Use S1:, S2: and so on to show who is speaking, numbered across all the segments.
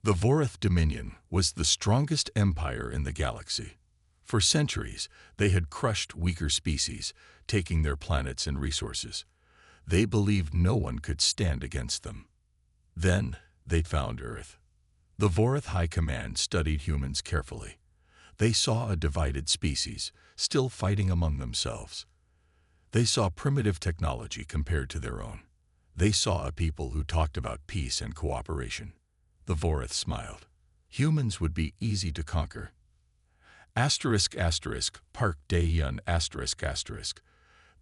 S1: The Vorath Dominion was the strongest empire in the galaxy. For centuries, they had crushed weaker species, taking their planets and resources. They believed no one could stand against them. Then, they found Earth. The Vorath High Command studied humans carefully. They saw a divided species, still fighting among themselves. They saw primitive technology compared to their own. They saw a people who talked about peace and cooperation. The Vorath smiled. Humans would be easy to conquer. Park Dae-hyun ***.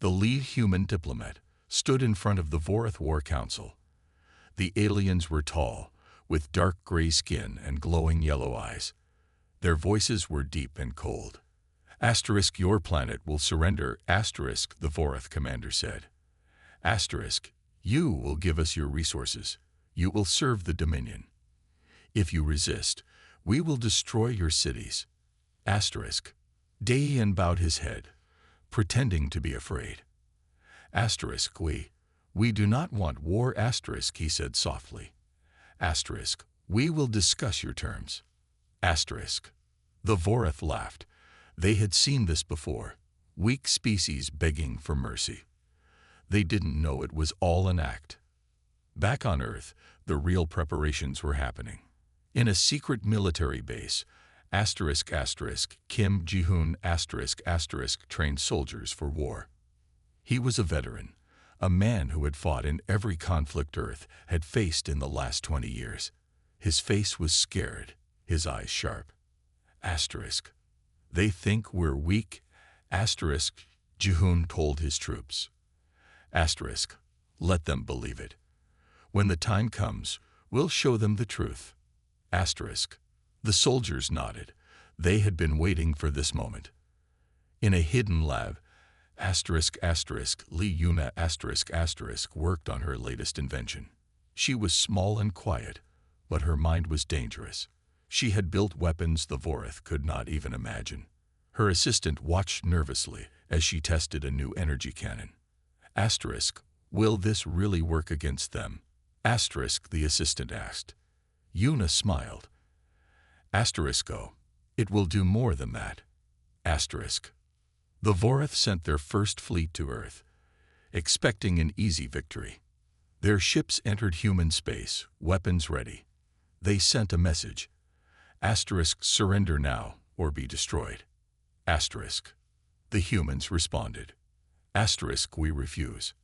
S1: The lead human diplomat stood in front of the Vorath War Council. The aliens were tall, with dark gray skin and glowing yellow eyes. Their voices were deep and cold. Your planet will surrender, the Vorath commander said. You will give us your resources. You will serve the Dominion. If you resist, we will destroy your cities. Dae-hyun bowed his head, pretending to be afraid. We do not want war, he said softly. We will discuss your terms. The Vorath laughed. They had seen this before, weak species begging for mercy. They didn't know it was all an act. Back on Earth, the real preparations were happening. In a secret military base, Kim Ji-hoon trained soldiers for war. He was a veteran, a man who had fought in every conflict Earth had faced in the last 20 years. His face was scared, his eyes sharp. They think we're weak, Ji-hoon told his troops. Let them believe it. When the time comes, we'll show them the truth. The soldiers nodded. They had been waiting for this moment. In a hidden lab, Lee Yuna worked on her latest invention. She was small and quiet, but her mind was dangerous. She had built weapons the Vorath could not even imagine. Her assistant watched nervously as she tested a new energy cannon. Will this really work against them? The assistant asked. Yuna smiled. It will do more than that. The Vorath sent their first fleet to Earth, expecting an easy victory. Their ships entered human space, weapons ready. They sent a message. Surrender now or be destroyed. The humans responded. We refuse.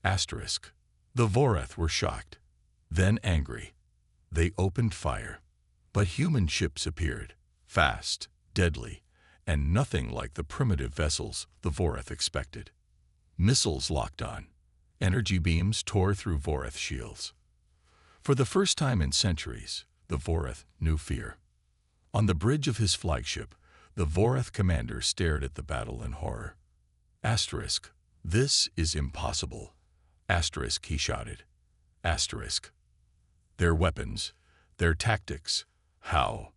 S1: The Vorath were shocked, then angry. They opened fire. But human ships appeared, fast, deadly, and nothing like the primitive vessels the Vorath expected. Missiles locked on. Energy beams tore through Vorath shields. For the first time in centuries, the Vorath knew fear. On the bridge of his flagship, the Vorath commander stared at the battle in horror. This is impossible. He shouted. Their weapons, their tactics, how?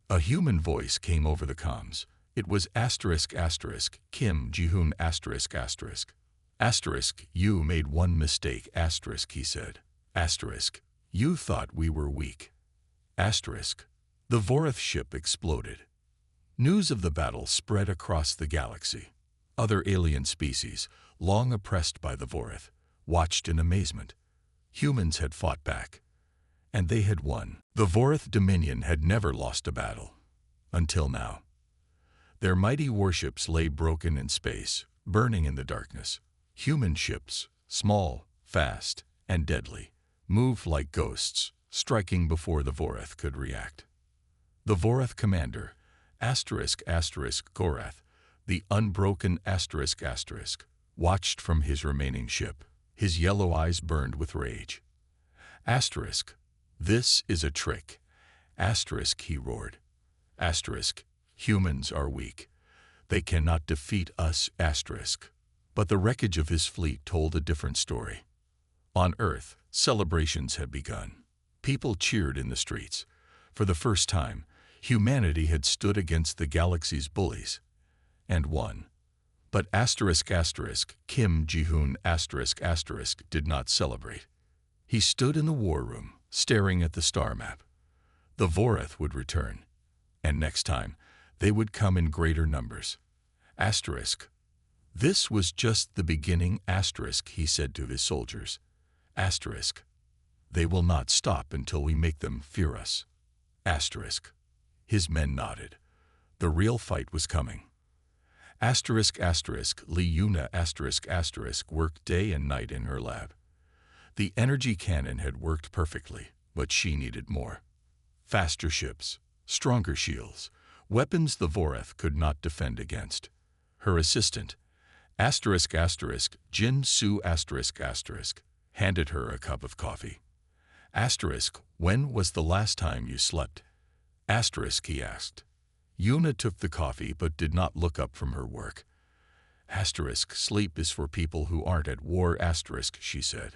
S1: A human voice came over the comms. It was Kim Ji-hoon You made one mistake, he said. You thought we were weak. The Vorath ship exploded. News of the battle spread across the galaxy. Other alien species, long oppressed by the Vorath, watched in amazement. Humans had fought back, and they had won. The Vorath Dominion had never lost a battle, until now. Their mighty warships lay broken in space, burning in the darkness. Human ships, small, fast, and deadly, moved like ghosts, striking before the Vorath could react. The Vorath commander, Gorath, the unbroken watched from his remaining ship. His yellow eyes burned with rage. This is a trick. He roared. Humans are weak. They cannot defeat us. But the wreckage of his fleet told a different story. On Earth, celebrations had begun. People cheered in the streets. For the first time, humanity had stood against the galaxy's bullies, and won. But Kim Ji-hoon did not celebrate. He stood in the war room, staring at the star map. The Voreth would return, and next time, they would come in greater numbers. Asterisk. This was just the beginning, asterisk, he said to his soldiers. Asterisk. They will not stop until we make them fear us. Asterisk. His men nodded. The real fight was coming. Asterisk, asterisk, Yuna asterisk, asterisk worked day and night in her lab. The energy cannon had worked perfectly, but she needed more. Faster ships, stronger shields, weapons the Voreth could not defend against. Her assistant, asterisk, asterisk, Jin Su asterisk, asterisk, handed her a cup of coffee. Asterisk, when was the last time you slept? Asterisk, he asked. Yuna took the coffee but did not look up from her work. Asterisk, sleep is for people who aren't at war, asterisk, she said.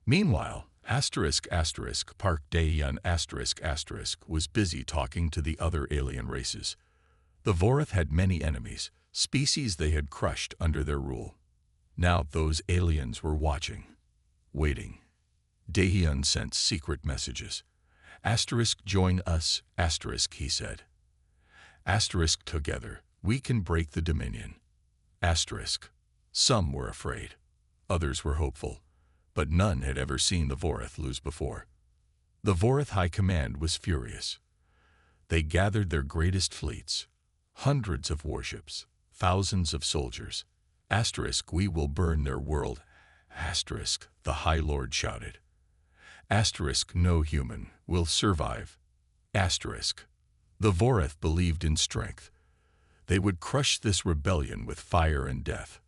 S1: Meanwhile, asterisk, asterisk, Park Dae-yun asterisk, asterisk was busy talking to the other alien races. The Voreth had many enemies, species they had crushed under their rule. Now those aliens were watching, waiting. Dae-yun sent secret messages. Asterisk, join us, asterisk, he said. Asterisk, together, we can break the Dominion. Asterisk. Some were afraid. Others were hopeful. But none had ever seen the Voreth lose before. The Voreth High Command was furious. They gathered their greatest fleets, hundreds of warships, thousands of soldiers. Asterisk, we will burn their world. Asterisk, the High Lord shouted. Asterisk, no human will survive. Asterisk. The Voreth believed in strength. They would crush this rebellion with fire and death.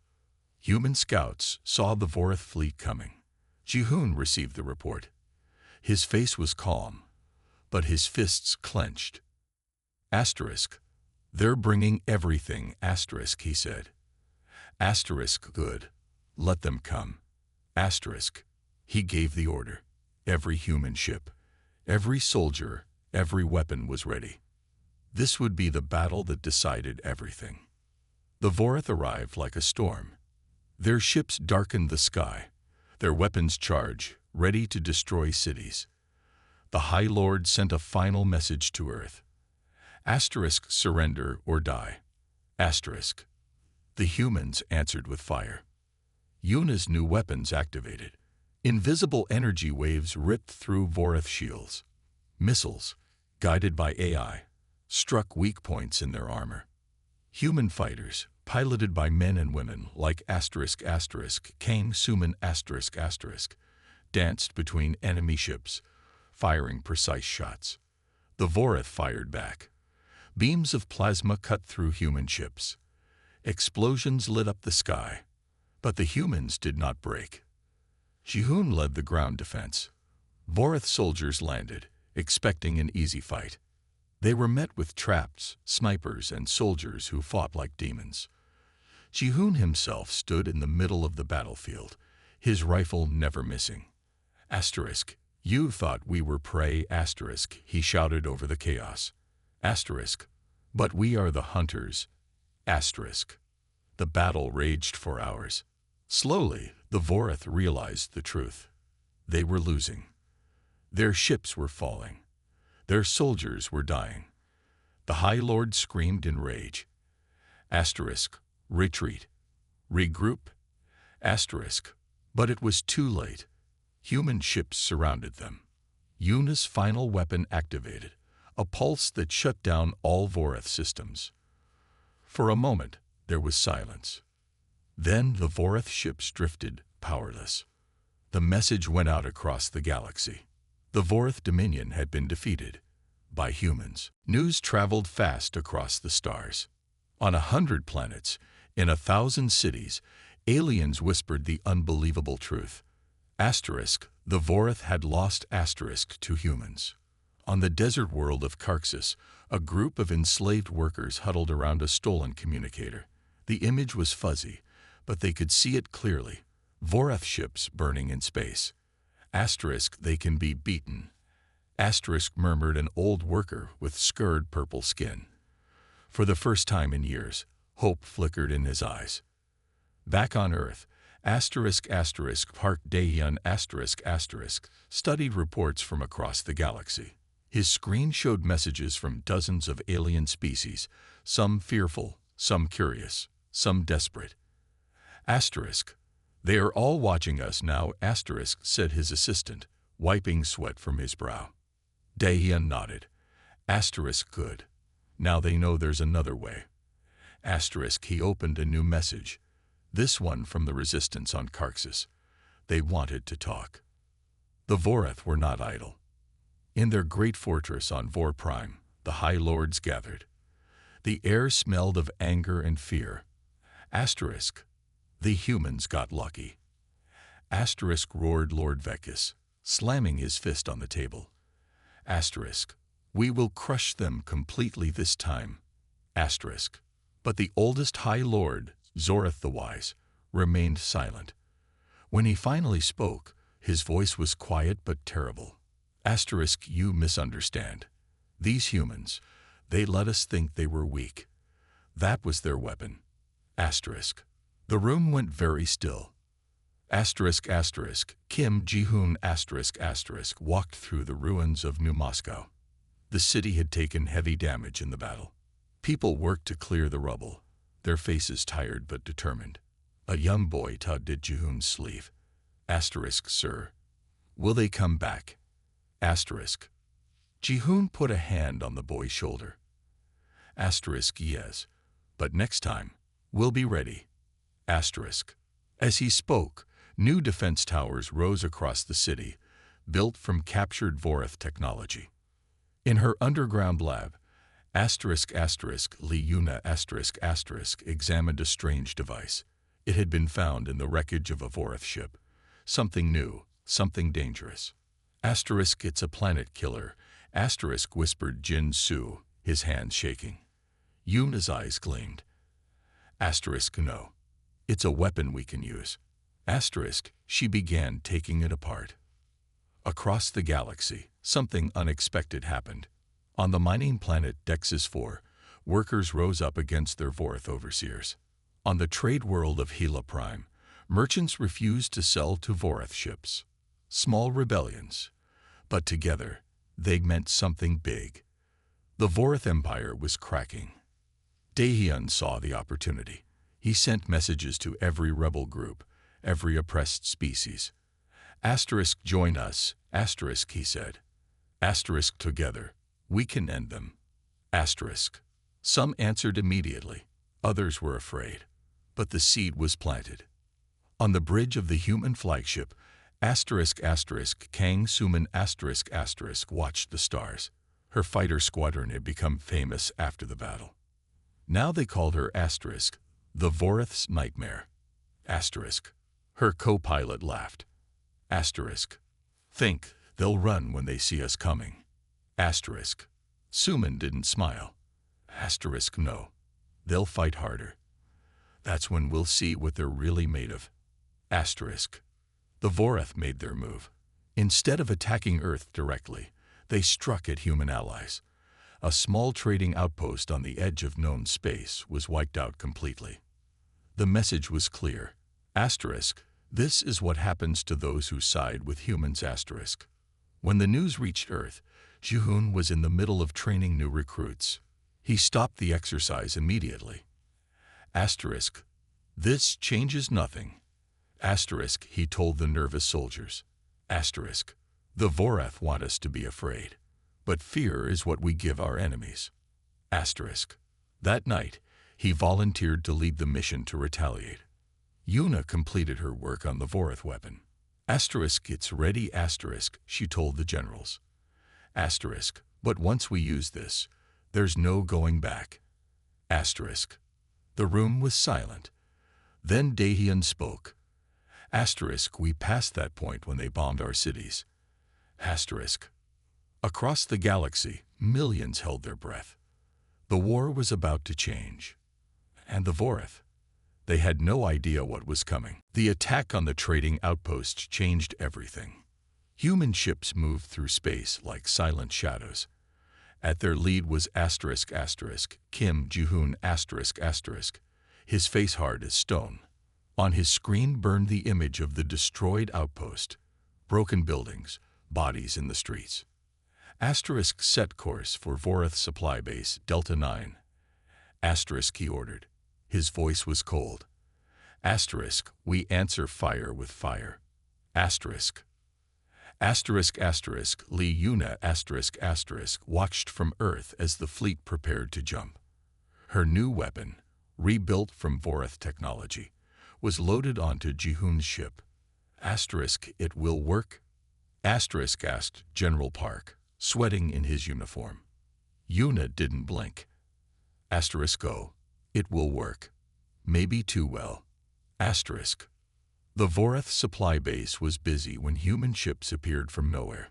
S1: Human scouts saw the Voreth fleet coming. Ji-hoon received the report. His face was calm, but his fists clenched. Asterisk. They're bringing everything, asterisk, he said. Asterisk, good. Let them come. Asterisk. He gave the order. Every human ship, every soldier, every weapon was ready. This would be the battle that decided everything. The Voreth arrived like a storm. Their ships darkened the sky, their weapons charged, ready to destroy cities. The High Lord sent a final message to Earth. Asterisk, surrender or die. Asterisk. The humans answered with fire. Yuna's new weapons activated. Invisible energy waves ripped through Voreth shields. Missiles, guided by AI, struck weak points in their armor. Human fighters, piloted by men and women like asterisk, asterisk, Kang Suman asterisk, asterisk, danced between enemy ships, firing precise shots. The Voreth fired back. Beams of plasma cut through human ships. Explosions lit up the sky, but the humans did not break. Ji-hoon led the ground defense. Voreth soldiers landed, expecting an easy fight. They were met with traps, snipers, and soldiers who fought like demons. Ji-hoon himself stood in the middle of the battlefield, his rifle never missing. Asterisk. You thought we were prey, asterisk, he shouted over the chaos. Asterisk. But we are the hunters. Asterisk. The battle raged for hours. Slowly, the Voreth realized the truth. They were losing. Their ships were falling. Their soldiers were dying. The High Lord screamed in rage. Asterisk. Retreat. Regroup. Asterisk. But it was too late. Human ships surrounded them. Yuna's final weapon activated, a pulse that shut down all Voreth systems. For a moment, there was silence. Then the Voreth ships drifted, powerless. The message went out across the galaxy. The Voreth Dominion had been defeated by humans. News traveled fast across the stars. On 100 planets, in 1,000 cities, aliens whispered the unbelievable truth. Asterisk, the Voreth had lost asterisk to humans. On the desert world of Karxus, a group of enslaved workers huddled around a stolen communicator. The image was fuzzy, but they could see it clearly. Voreth ships burning in space. Asterisk, they can be beaten. Asterisk, murmured an old worker with scarred purple skin. For the first time in years, hope flickered in his eyes. Back on Earth, Park Daehyun studied reports from across the galaxy. His screen showed messages from dozens of alien species, some fearful, some curious, some desperate. They are all watching us now, said his assistant, wiping sweat from his brow. Daehyun nodded. Good. Now they know there's another way. He opened a new message. This one from the resistance on Carxus. They wanted to talk. The Voreth were not idle. In their great fortress on Vor Prime, the High Lords gathered. The air smelled of anger and fear. The humans got lucky. Roared Lord Vekis, slamming his fist on the table. We will crush them completely this time. But the oldest High Lord, Zoreth the Wise, remained silent. When he finally spoke, his voice was quiet but terrible. You misunderstand. These humans, they let us think they were weak. That was their weapon. The room went very still. Kim Ji-hoon walked through the ruins of New Moscow. The city had taken heavy damage in the battle. People worked to clear the rubble, their faces tired but determined. A young boy tugged at Ji-hoon's sleeve. Sir, will they come back? Ji-hoon put a hand on the boy's shoulder. Yes, but next time, we'll be ready. As he spoke, new defense towers rose across the city, built from captured Voreth technology. In her underground lab, Leuna examined a strange device. It had been found in the wreckage of a Voreth ship. Something new, something dangerous. It's a planet killer, whispered Jin Su, his hands shaking. Yuna's eyes gleamed. No. It's a weapon we can use. She began taking it apart. Across the galaxy, something unexpected happened. On the mining planet Dexys 4, workers rose up against their Voreth overseers. On the trade world of Hela Prime, merchants refused to sell to Voreth ships. Small rebellions. But together, they meant something big. The Voreth Empire was cracking. Daehyun saw the opportunity. He sent messages to every rebel group, every oppressed species. Join us, he said. Together, we can end them. Some answered immediately, others were afraid. But the seed was planted. On the bridge of the human flagship, Kang Suman watched the stars. Her fighter squadron had become famous after the battle. Now they called her the Voreth's nightmare. Her co-pilot laughed. Think, they'll run when they see us coming. Suman didn't smile. No. They'll fight harder. That's when we'll see what they're really made of. The Voreth made their move. Instead of attacking Earth directly, they struck at human allies. A small trading outpost on the edge of known space was wiped out completely. The message was clear. This is what happens to those who side with humans. When the news reached Earth, Ji-hoon was in the middle of training new recruits. He stopped the exercise immediately. This changes nothing. He told the nervous soldiers. The Voreth want us to be afraid, but fear is what we give our enemies. That night, he volunteered to lead the mission to retaliate. Yuna completed her work on the Voreth weapon. It's ready, she told the generals. But once we use this, there's no going back. The room was silent. Then Daehyun spoke. We passed that point when they bombed our cities. Across the galaxy, millions held their breath. The war was about to change. And the Voreth, they had no idea what was coming. The attack on the trading outpost changed everything. Human ships moved through space like silent shadows. At their lead was Kim Ji-hoon ***, his face hard as stone. On his screen burned the image of the destroyed outpost, broken buildings, bodies in the streets. Asterisk set course for Vorath Supply Base, Delta 9. Asterisk he ordered. His voice was cold. Asterisk, we answer fire with fire. Asterisk. Asterisk asterisk Lee Yuna asterisk asterisk watched from Earth as the fleet prepared to jump. Her new weapon, rebuilt from Vorath technology, was loaded onto Jihoon's ship. Asterisk, it will work? Asterisk asked General Park, sweating in his uniform. Yuna didn't blink. Asterisk go. It will work. Maybe too well. Asterisk. The Vorath supply base was busy when human ships appeared from nowhere.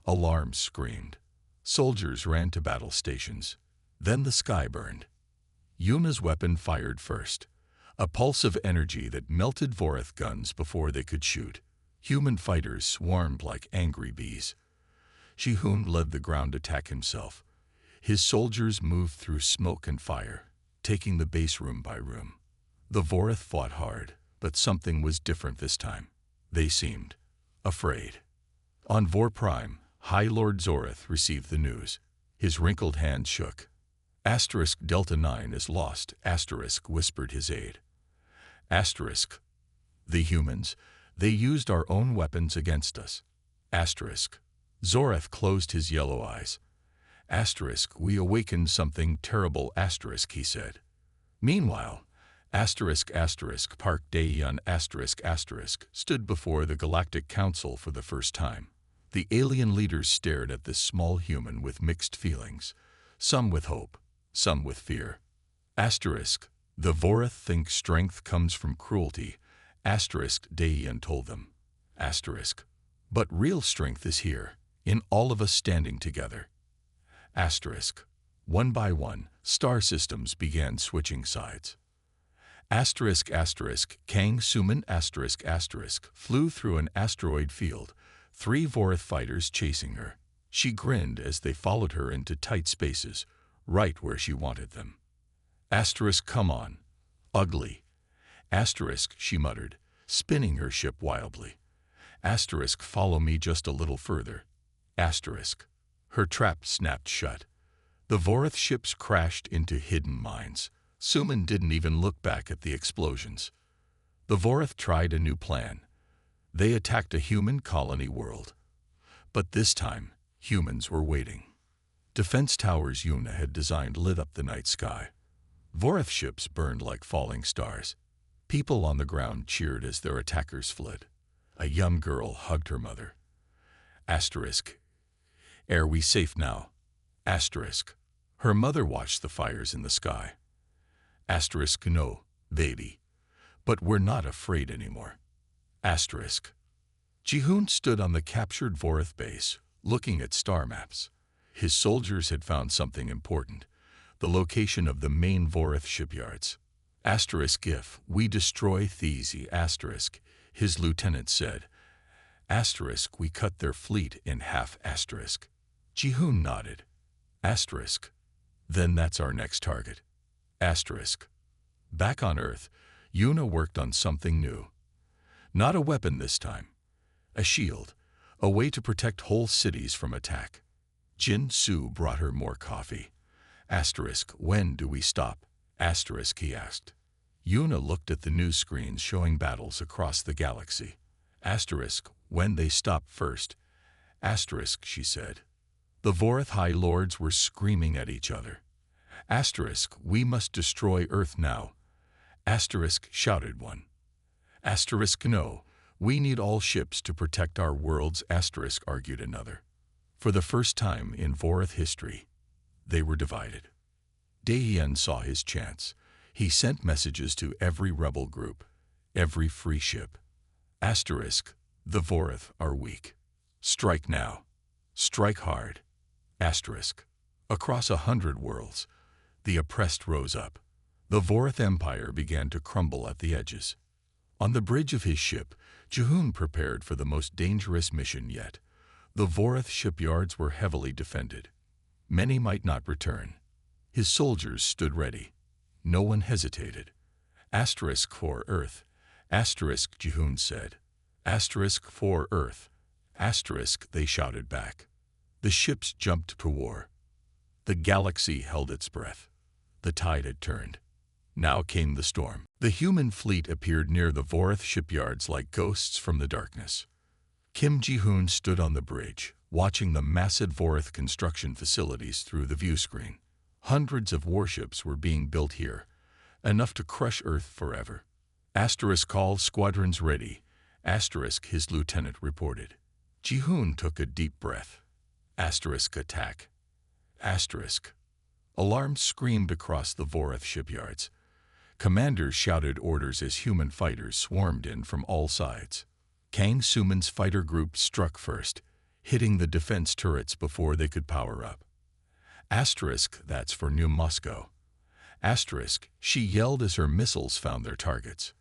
S1: Alarms screamed. Soldiers ran to battle stations. Then the sky burned. Yuna's weapon fired first. A pulse of energy that melted Vorath guns before they could shoot. Human fighters swarmed like angry bees. Jihoon led the ground attack himself. His soldiers moved through smoke and fire, taking the base room by room. The Vorath fought hard, but something was different this time. They seemed afraid. On Vor Prime, High Lord Zorath received the news. His wrinkled hands shook. Asterisk Delta 9 is lost, asterisk whispered his aide. Asterisk. The humans, they used our own weapons against us. Asterisk. Zorath closed his yellow eyes. Asterisk, we awakened something terrible, asterisk, he said. Meanwhile, asterisk asterisk Park Daeyeon asterisk asterisk stood before the Galactic Council for the first time. The alien leaders stared at this small human with mixed feelings, some with hope, some with fear. Asterisk, the Vorath think strength comes from cruelty, asterisk Daeyeon told them. Asterisk, but real strength is here, in all of us standing together. Asterisk, one by one, star systems began switching sides. Asterisk asterisk Kang Suman asterisk asterisk flew through an asteroid field, 3 Vorath fighters chasing her. She grinned as they followed her into tight spaces, right where she wanted them. Asterisk come on. Ugly. Asterisk she muttered, spinning her ship wildly. Asterisk follow me just a little further. Asterisk. Her trap snapped shut. The Vorath ships crashed into hidden mines. Suman didn't even look back at the explosions. The Vorath tried a new plan. They attacked a human colony world. But this time, humans were waiting. Defense towers Yuna had designed lit up the night sky. Vorath ships burned like falling stars. People on the ground cheered as their attackers fled. A young girl hugged her mother. Asterisk. Are we safe now? Asterisk. Her mother watched the fires in the sky. Asterisk no, baby. But we're not afraid anymore. Asterisk. Jihoon stood on the captured Vorath base, looking at star maps. His soldiers had found something important, the location of the main Vorath shipyards. Asterisk if we destroy Thesi, asterisk, his lieutenant said. Asterisk we cut their fleet in half, asterisk. Jihoon nodded. Asterisk. Then that's our next target. Asterisk. Back on Earth, Yuna worked on something new. Not a weapon this time. A shield, a way to protect whole cities from attack. Jin Su brought her more coffee. Asterisk, when do we stop? Asterisk, he asked. Yuna looked at the news screens showing battles across the galaxy. Asterisk, when they stop first. Asterisk, she said. The Vorath High Lords were screaming at each other. Asterisk, we must destroy Earth now. Asterisk, shouted one. Asterisk, no, we need all ships to protect our worlds, asterisk, argued another. For the first time in Vorath history, they were divided. Daeyeon saw his chance. He sent messages to every rebel group, every free ship. Asterisk, the Vorath are weak. Strike now. Strike hard. Asterisk. Across 100 worlds, the oppressed rose up. The Vorath Empire began to crumble at the edges. On the bridge of his ship, Jihoon prepared for the most dangerous mission yet. The Vorath shipyards were heavily defended. Many might not return. His soldiers stood ready. No one hesitated. Asterisk for Earth. Asterisk, Jihoon said. Asterisk for Earth. Asterisk, they shouted back. The ships jumped to war. The galaxy held its breath. The tide had turned. Now came the storm. The human fleet appeared near the Vorith shipyards like ghosts from the darkness. Kim Ji-hoon stood on the bridge, watching the massive Vorith construction facilities through the view screen. Hundreds of warships were being built here, enough to crush Earth forever. Asterisk, call squadrons ready. Asterisk, his lieutenant reported. Ji-hoon took a deep breath. Asterisk, attack. Asterisk. Alarms screamed across the Vorith shipyards. Commanders shouted orders as human fighters swarmed in from all sides. Kang Suman's fighter group struck first, hitting the defense turrets before they could power up. Asterisk, that's for New Moscow. Asterisk, she yelled as her missiles found their targets.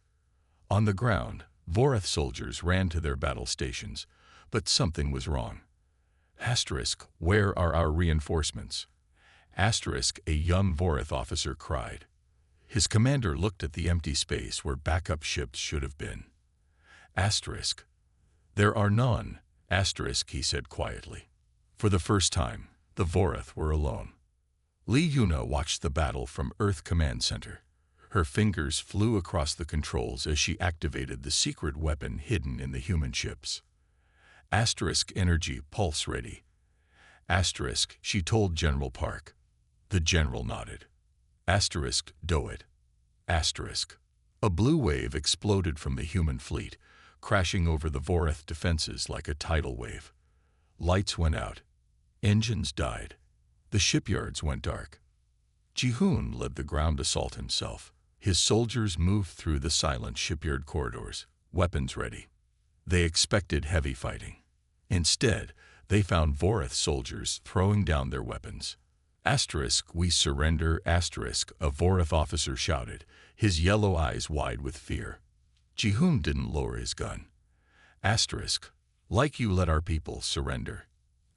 S1: On the ground, Vorith soldiers ran to their battle stations, but something was wrong. Asterisk, where are our reinforcements? Asterisk, a young Vorith officer cried. His commander looked at the empty space where backup ships should have been. Asterisk, there are none. Asterisk, he said quietly. For the first time, the Vorith were alone. Lee Yuna watched the battle from Earth Command Center. Her fingers flew across the controls as she activated the secret weapon hidden in the human ships. Asterisk, energy pulse ready. Asterisk, she told General Park. The general nodded. Asterisk, do it. Asterisk. A blue wave exploded from the human fleet, crashing over the Vorith defenses like a tidal wave. Lights went out. Engines died. The shipyards went dark. Ji-hoon led the ground assault himself. His soldiers moved through the silent shipyard corridors, weapons ready. They expected heavy fighting. Instead, they found Vorith soldiers throwing down their weapons. Asterisk, we surrender. Asterisk, a Vorith officer shouted, his yellow eyes wide with fear. Ji-hoon didn't lower his gun. Asterisk, like you let our people surrender.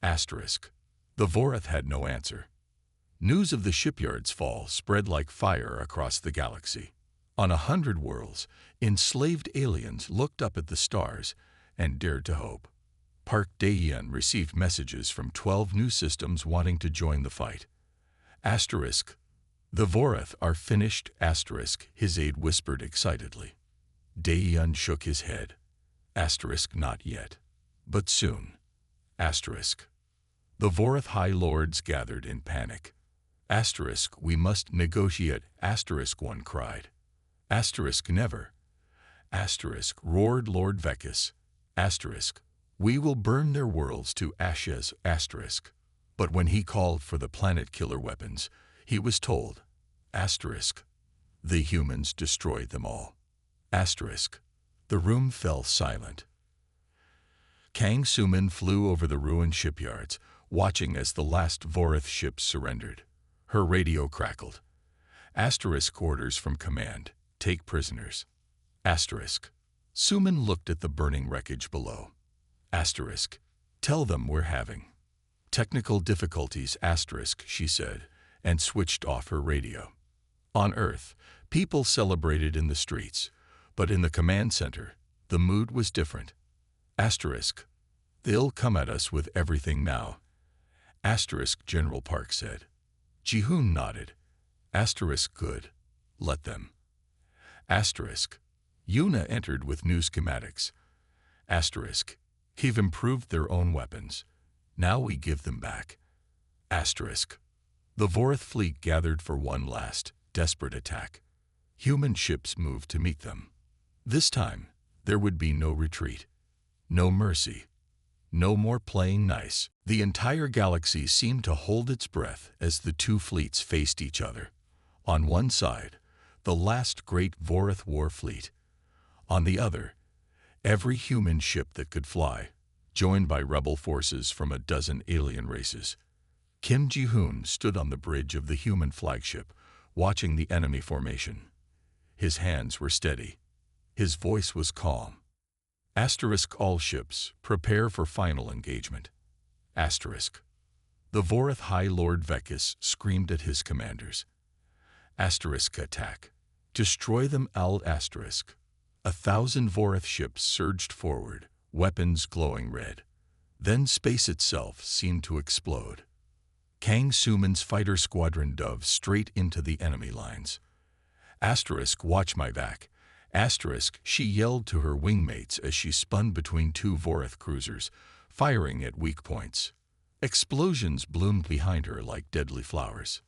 S1: Asterisk. The Vorith had no answer. News of the shipyard's fall spread like fire across the galaxy. On 100 worlds, enslaved aliens looked up at the stars and dared to hope. Park Dae-yeon received messages from 12 new systems wanting to join the fight. Asterisk. The Vorith are finished. Asterisk, his aide whispered excitedly. Dae-yeon shook his head. Asterisk, not yet. But soon. Asterisk. The Vorith High Lords gathered in panic. Asterisk, we must negotiate. Asterisk, one cried. Asterisk, never. Asterisk, roared Lord Vekis. Asterisk, we will burn their worlds to ashes. Asterisk. But when he called for the planet-killer weapons, he was told, asterisk, the humans destroyed them all. Asterisk. The room fell silent. Kang Suman flew over the ruined shipyards, watching as the last Vorith ship surrendered. Her radio crackled. Asterisk, orders from command. Take prisoners. Asterisk. Suman looked at the burning wreckage below. Asterisk. Tell them we're having technical difficulties. Asterisk, she said, and switched off her radio. On Earth, people celebrated in the streets, but in the command center, the mood was different. Asterisk. They'll come at us with everything now. Asterisk, General Park said. Ji-hoon nodded. Asterisk, good. Let them. Asterisk. Yuna entered with new schematics. Asterisk. He've improved their own weapons. Now we give them back. Asterisk. The Vorith fleet gathered for one last, desperate attack. Human ships moved to meet them. This time, there would be no retreat. No mercy. No more playing nice. The entire galaxy seemed to hold its breath as the two fleets faced each other. On one side, the last great Vorith war fleet. On the other, every human ship that could fly, joined by rebel forces from a dozen alien races. Kim Ji-hoon stood on the bridge of the human flagship, watching the enemy formation. His hands were steady. His voice was calm. Asterisk, all ships, prepare for final engagement. Asterisk. The Vorith High Lord Vekis screamed at his commanders. Asterisk, attack. Destroy them all. Asterisk. 1,000 Voreth ships surged forward, weapons glowing red. Then space itself seemed to explode. Kang Suman's fighter squadron dove straight into the enemy lines. Asterisk, watch my back. Asterisk, she yelled to her wingmates as she spun between two Voreth cruisers, firing at weak points. Explosions bloomed behind her like deadly flowers.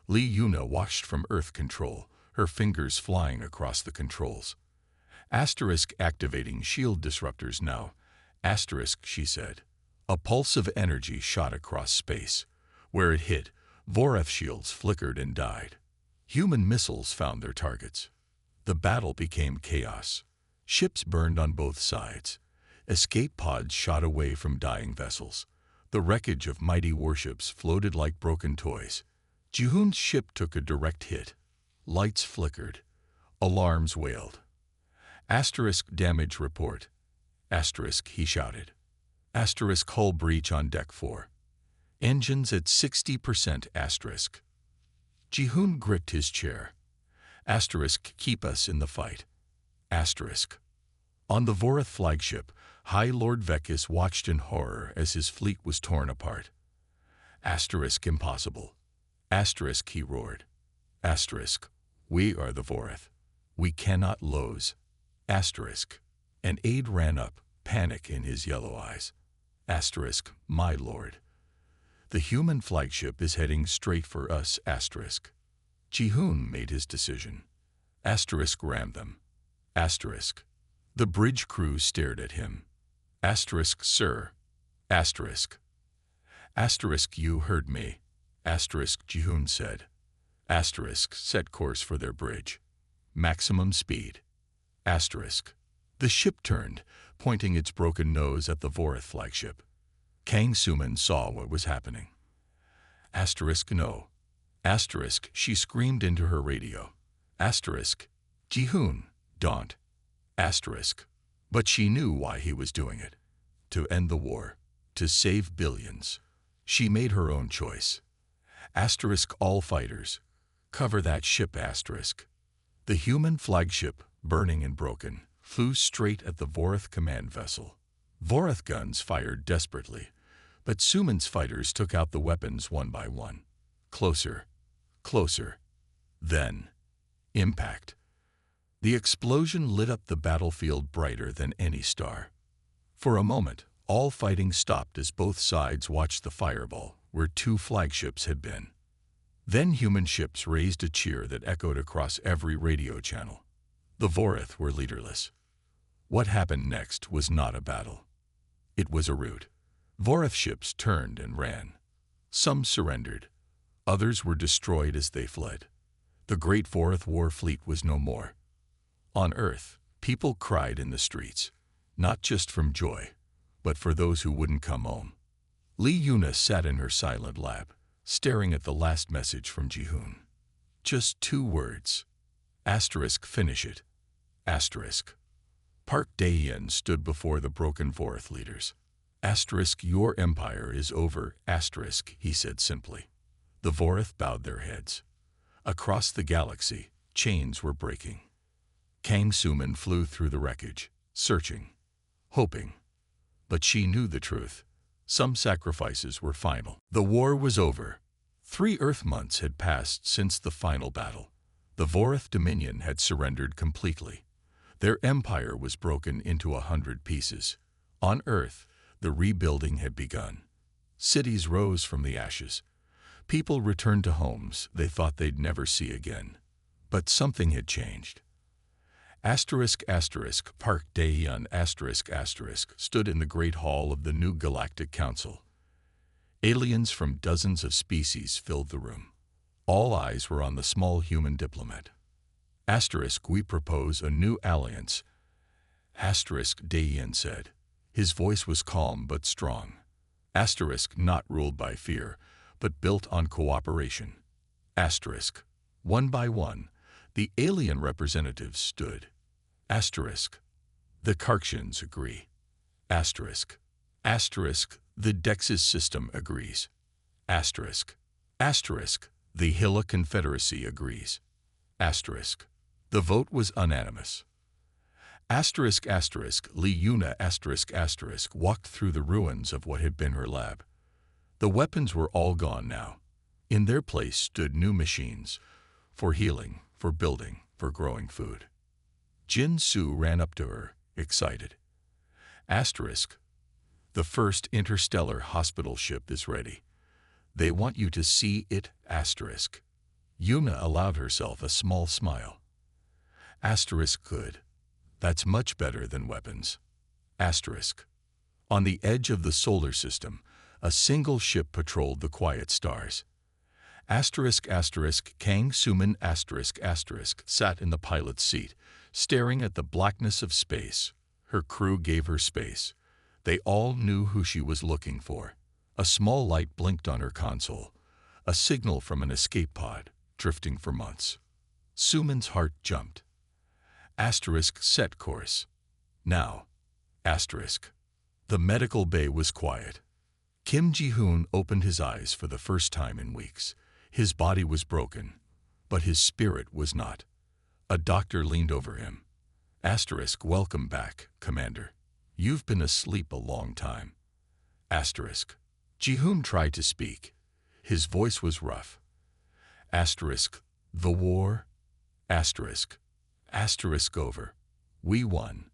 S1: Lee Yuna watched from Earth control, her fingers flying across the controls. Asterisk, activating shield disruptors now. Asterisk, she said. A pulse of energy shot across space. Where it hit, Voreth shields flickered and died. Human missiles found their targets. The battle became chaos. Ships burned on both sides. Escape pods shot away from dying vessels. The wreckage of mighty warships floated like broken toys. Jihoon's ship took a direct hit. Lights flickered. Alarms wailed. Asterisk, damage report. Asterisk, he shouted. Asterisk, hull breach on deck 4. Engines at 60%. Asterisk. Jihoon gripped his chair. Asterisk, keep us in the fight. Asterisk. On the Voreth flagship, High Lord Vekis watched in horror as his fleet was torn apart. Asterisk, impossible. Asterisk, he roared. Asterisk, we are the Voreth. We cannot lose. Asterisk. An aide ran up, panic in his yellow eyes. Asterisk, my lord. The human flagship is heading straight for us. Asterisk. Jihoon made his decision. Asterisk rammed them. Asterisk. The bridge crew stared at him. Asterisk, sir. Asterisk. Asterisk, you heard me. Asterisk, Jihoon said. Asterisk, set course for their bridge. Maximum speed. Asterisk. The ship turned, pointing its broken nose at the Voreth flagship. Kang Suman saw what was happening. Asterisk, no. Asterisk, she screamed into her radio. Asterisk. Jihoon, don't. Asterisk. But she knew why he was doing it. To end the war. To save billions. She made her own choice. Asterisk, all fighters. Cover that ship. Asterisk. The human flagship, burning and broken, flew straight at the Voreth command vessel. Voreth guns fired desperately, but Suman's fighters took out the weapons one by one. Closer. Closer. Then, impact. The explosion lit up the battlefield brighter than any star. For a moment, all fighting stopped as both sides watched the fireball where two flagships had been. Then human ships raised a cheer that echoed across every radio channel. The Voreth were leaderless. What happened next was not a battle. It was a rout. Voreth ships turned and ran. Some surrendered. Others were destroyed as they fled. The great Voreth war fleet was no more. On Earth, people cried in the streets, not just from joy, but for those who wouldn't come home. Lee Yuna sat in her silent lab, staring at the last message from Jihoon. Just 2 words. Asterisk, finish it. Asterisk. Park Dae-yeon stood before the broken Voreth leaders. Asterisk, your empire is over. Asterisk, he said simply. The Voreth bowed their heads. Across the galaxy, chains were breaking. Kang Suman flew through the wreckage, searching, hoping. But she knew the truth. Some sacrifices were final. The war was over. 3 Earth months had passed since the final battle. The Voreth Dominion had surrendered completely. Their empire was broken into 100 pieces. On Earth, the rebuilding had begun. Cities rose from the ashes. People returned to homes they thought they'd never see again. But something had changed. Asterisk, asterisk, Park Dae-yeon, asterisk, asterisk, stood in the Great Hall of the new Galactic Council. Aliens from dozens of species filled the room. All eyes were on the small human diplomat. Asterisk, we propose a new alliance. Asterisk, Dae-yeon said. His voice was calm but strong. Asterisk, not ruled by fear, but built on cooperation. Asterisk. One by one, the alien representatives stood. Asterisk. The Karksians agree. Asterisk. Asterisk. The Dexys system agrees. Asterisk. Asterisk. The Hilla Confederacy agrees. Asterisk. The vote was unanimous. Asterisk asterisk Yuna asterisk asterisk walked through the ruins of what had been her lab. The weapons were all gone now. In their place stood new machines, for healing, for building, for growing food. Jin Su ran up to her, excited. Asterisk. The first interstellar hospital ship is ready. They want you to see it, asterisk. Yuna allowed herself a small smile. Asterisk good. That's much better than weapons. Asterisk. On the edge of the solar system, a single ship patrolled the quiet stars. Asterisk asterisk Kang Suman asterisk asterisk sat in the pilot's seat, staring at the blackness of space. Her crew gave her space. They all knew who she was looking for. A small light blinked on her console, a signal from an escape pod, drifting for months. Suman's heart jumped. Asterisk set course. Now. Asterisk. The medical bay was quiet. Kim Ji-hoon opened his eyes for the first time in weeks. His body was broken, but his spirit was not. A doctor leaned over him. Asterisk, welcome back, Commander. You've been asleep a long time. Asterisk. Ji-hoon tried to speak. His voice was rough. Asterisk. The war? Asterisk. Asterisk over. We won.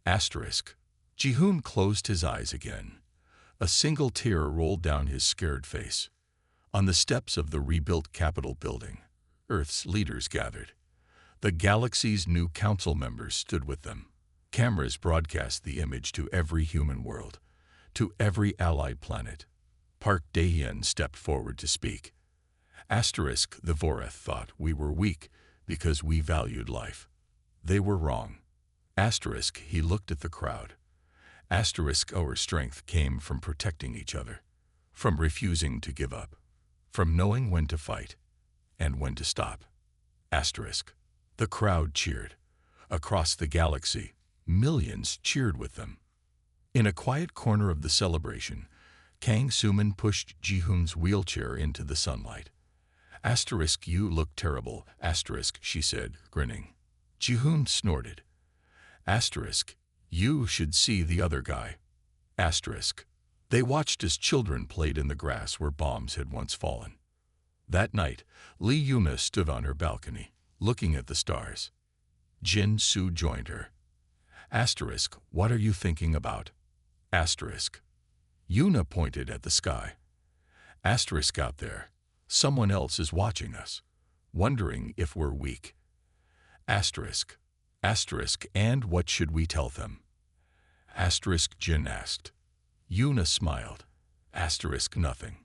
S1: Asterisk. Ji-hoon closed his eyes again. A single tear rolled down his scared face. On the steps of the rebuilt Capitol building, Earth's leaders gathered. The galaxy's new council members stood with them. Cameras broadcast the image to every human world, to every allied planet. Park Dae-hyun stepped forward to speak. Asterisk, the Voreth thought we were weak because we valued life. They were wrong. Asterisk, he looked at the crowd. Asterisk, our strength came from protecting each other, from refusing to give up, from knowing when to fight and when to stop. Asterisk. The crowd cheered. Across the galaxy, millions cheered with them. In a quiet corner of the celebration, Kang Suman pushed Ji-hoon's wheelchair into the sunlight. Asterisk, you look terrible, asterisk, she said, grinning. Ji-hoon snorted. Asterisk, you should see the other guy. Asterisk. They watched as children played in the grass where bombs had once fallen. That night, Lee Yuna stood on her balcony, looking at the stars. Jin Su joined her. Asterisk, what are you thinking about? Asterisk. Yuna pointed at the sky. Asterisk, out there. Someone else is watching us, wondering if we're weak. Asterisk. Asterisk, and what should we tell them? Asterisk, Jin asked. Yuna smiled. Asterisk, nothing.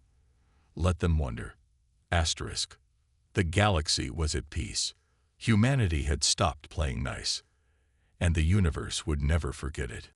S1: Let them wonder. Asterisk. The galaxy was at peace. Humanity had stopped playing nice, and the universe would never forget it.